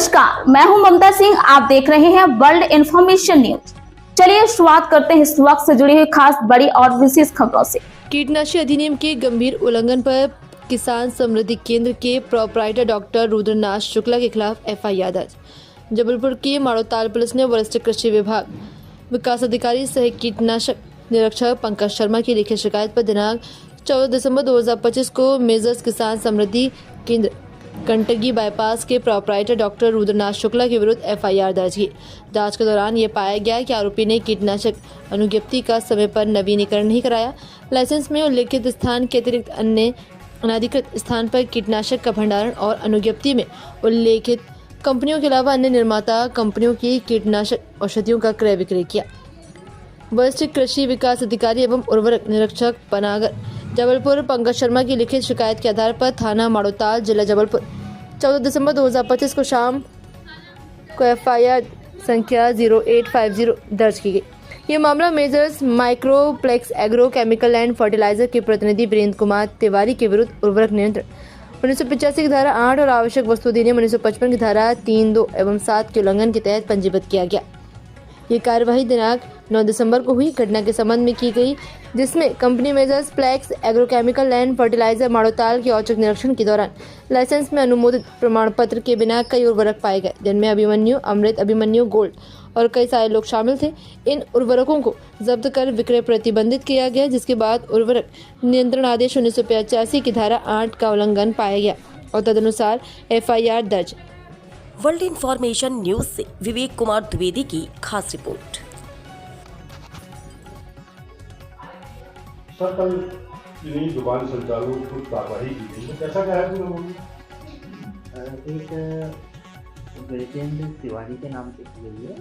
नमस्कार, मैं हूं ममता सिंह। आप देख रहे हैं वर्ल्ड इंफॉर्मेशन न्यूज। चलिए शुरुआत करते हैं इस वक्त से जुड़ी हुई खास बड़ी और विशेष खबरों से। कीटनाशक अधिनियम के गंभीर उल्लंघन पर किसान समृद्धि केंद्र के प्रोपराइटर डॉक्टर रुद्रनाथ शुक्ला के खिलाफ एफआईआर दर्ज। जबलपुर की माड़ोताल पुलिस ने वरिष्ठ कृषि विभाग विकास अधिकारी सह कीटनाशक निरीक्षक पंकज शर्मा की लिखित शिकायत पर दिनांक 14 दिसंबर 2025 को मेजर्स किसान समृद्धि केंद्र कंटगी बाईपास के प्रोपराइटर डॉक्टर रुद्रनाथ शुक्ला के विरुद्ध एफआईआर दर्ज की। जांच के दौरान ये पाया गया कि आरोपी ने कीटनाशक अनुज्ञप्ति का समय पर नवीनीकरण नहीं कराया। लाइसेंस में उल्लेखित स्थान के अतिरिक्त अन्य अनाधिकृत स्थान पर कीटनाशक का भंडारण और अनुज्ञप्ति में उल्लेखित कंपनियों के अलावा अन्य निर्माता कंपनियों की कीटनाशक औषधियों का क्रय विक्रय किया। वरिष्ठ कृषि विकास अधिकारी एवं उर्वरक निरीक्षक पनागर जबलपुर पंकज शर्मा की लिखित शिकायत के आधार पर थाना माड़ोताल जिला जबलपुर 14 दिसंबर 2025 को शाम को एफआईआर संख्या 0850 दर्ज की गई। ये मामला Majors microplex agro chemical and fertiliser के प्रतिनिधि वीरेंद्र कुमार तिवारी के विरुद्ध उर्वरक नियंत्रण 1985 की धारा 8 और आवश्यक वस्तु अधिनियम 1955 की धारा 3, 2 एवं 7 के उल्लंघन के तहत पंजीबद्ध किया गया। ये कार्यवाही दिनांक 9 दिसंबर को हुई। घटना के संबंध में की गई, जिसमें company Majors plex agrochemical and fertiliser Madotal के औचक निरीक्षण के दौरान लाइसेंस में अनुमोदित प्रमाण पत्र के बिना कई उर्वरक पाए गए, जिनमें अभिमन्यु, अमृत, अभिमन्यु गोल्ड और कई सारे लोग शामिल थे। इन उर्वरकों को जब्त कर विक्रय प्रतिबंधित किया गया, जिसके बाद उर्वरक नियंत्रण आदेश 1985 की धारा 8 का उल्लंघन पाया गया और तदनुसार एफआईआर दर्ज। वर्ल्ड इंफॉर्मेशन न्यूज से विवेक कुमार द्विवेदी की खास रिपोर्ट। सर, कल इन्हीं दुकान संचालकों को कार्रवाई की गई, कैसा क्या है पूरा मामला? एक वीरेंद्र तिवारी के नाम से की गई है।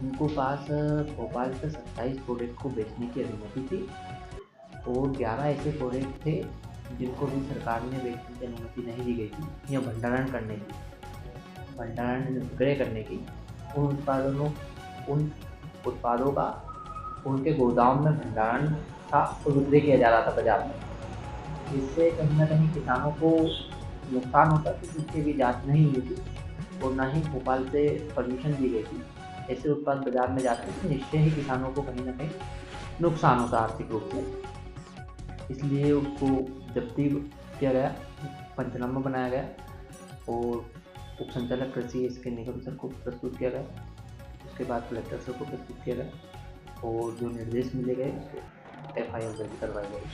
उनको पास भोपाल से 27 प्रोडक्ट को बेचने की अनुमति थी और 11 ऐसे प्रोडक्ट थे जिनको भी सरकार ने बेचने की अनुमति नहीं दी गई थी या भंडारण विक्रय करने की। उन उत्पादों का उनके गोदाम में भंडारण था और विक्रय किया जा रहा था बाजार में। इससे कहीं ना कहीं किसानों को नुकसान होता कि जिसकी भी जांच नहीं हुई थी और ना ही भोपाल से परमिशन दी गई थी। ऐसे उत्पाद बाजार में जाते हैं तो निश्चय ही किसानों को कहीं ना कहीं नुकसान होता आर्थिक रूप से। इसलिए उसको जब्ती किया गया, पंचनामा बनाया गया और उप संचालक कृषि इसके निगम सर को प्रस्तुत किया गया। उसके बाद कलेक्टर सर को प्रस्तुत किया गया और जो निर्देश मिले गए एफआईआर दर्ज करवाई गई।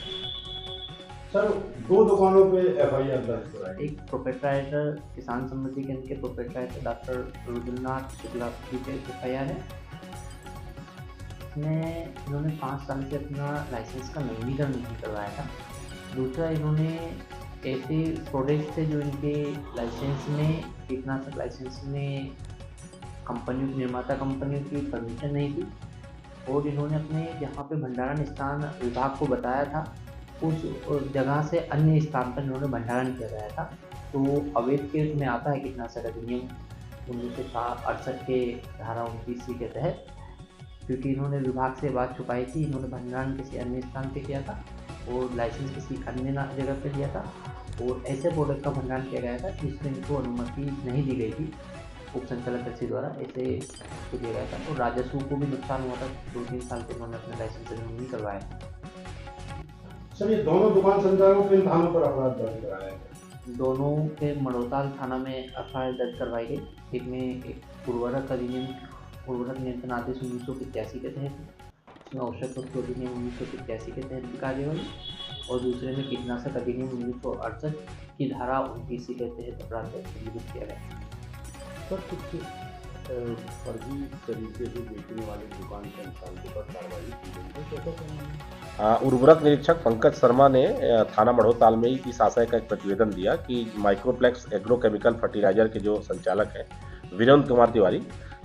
सर, 2 दुकानों पे एफआईआर दर्ज कराई। एक प्रोपराइटर किसान समृद्धि केंद्र के प्रोपराइटर डॉक्टर रुद्रनाथ शुक्ला की एफआईआर है। इसमें इन्होंने 5 साल से अपना लाइसेंस का नवीनीकरण नहीं करवाया था। दूसरा, इन्होंने ऐसे प्रोडक्ट थे जो इनके लाइसेंस में, कीटनाशक लाइसेंस में कंपनियों, निर्माता कंपनियों की परमिशन नहीं थी और इन्होंने अपने जहाँ पे भंडारण स्थान विभाग को बताया था उस जगह से अन्य स्थान पर इन्होंने भंडारण किया गया था। तो अवैध केस में आता है कीटनाशक अधिनियम 1968 के धारा 29 के तहत, क्योंकि इन्होंने विभाग से बात छुपाई थी। इन्होंने भंडारण किसी अन्य स्थान पे किया था और लाइसेंस किसी अन्य जगह पे दिया था और ऐसे प्रोडक्ट का भंडारण किया गया था जिसमें इनको अनुमति नहीं दी गई थी उप संचालक कृषि द्वारा, ऐसे दिया गया था। और राजस्व को भी नुकसान हुआ था। 2-3 साल से इन्होंने अपने लाइसेंस रिन्यू नहीं करवाया। सर, ये दोनों दुकान संचालकों के थानों पर अपराध दर्ज कराया गया। दोनों के माड़ोताल थाना में एफआईआर दर्ज करवाई गई। एक में एक उर्वरक नियंत्रण आदेश 1985 के तहत, उसमें आवश्यक वस्तु अधिनियम 1985 के तहत भी कार्यवाही और दूसरे में कीटनाशक अधिनियम 1968 की धारा 29 के तहत अपराध पंजीबद्ध किया गया। सर, कुछ फर्जी तरीके से बेचने वाले दुकान संचालकों पर कार्रवाई की गई है। उर्वरक निरीक्षक पंकज शर्मा ने थाना माड़ोताल में इस आशय का एक प्रतिवेदन दिया कि माइक्रोप्लेक्स एग्रोकेमिकल फर्टिलाइजर के जो संचालक हैं वीरेंद्र कुमार तिवारी,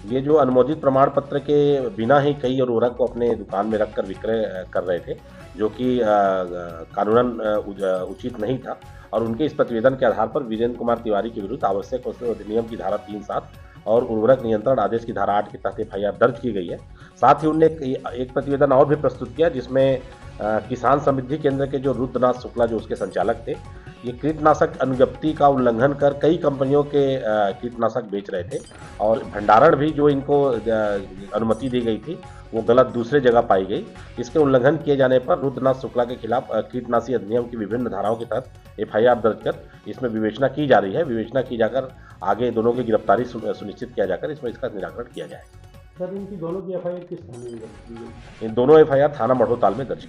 ये जो अनुमोदित प्रमाण पत्र के बिना ही कई उर्वरक को अपने दुकान में रखकर विक्रय कर रहे थे, जो कि कानूनन उचित नहीं था। और उनके इस प्रतिवेदन के आधार पर वीरेंद्र कुमार तिवारी के विरुद्ध आवश्यक वस्तु अधिनियम की धारा 3, 7 और उर्वरक नियंत्रण आदेश की धारा 8 के तहत एफआईआर दर्ज की गई है। साथ ही उन्होंने एक प्रतिवेदन और भी प्रस्तुत किया जिसमें किसान समृद्धि केंद्र के जो रुद्रनाथ शुक्ला जो उसके संचालक थे, ये कीटनाशक अनुज्ञप्ति का उल्लंघन कर कई कंपनियों के कीटनाशक बेच रहे थे और भंडारण भी जो इनको अनुमति दी गई थी वो गलत दूसरे जगह पाई गई। इसके उल्लंघन किए जाने पर रुद्रनाथ शुक्ला के खिलाफ कीटनाशी अधिनियम की विभिन्न धाराओं के तहत एफआईआर दर्ज कर इसमें विवेचना की जा रही है। विवेचना की जाकर आगे दोनों की गिरफ्तारी सुनिश्चित किया जाकर इसमें इसका निराकरण किया जाए। सर इनकी दोनों की एफआईआर किस थाने में दर्ज की गई? इन दोनों एफआईआर थाना मढ़ोताल में दर्ज की।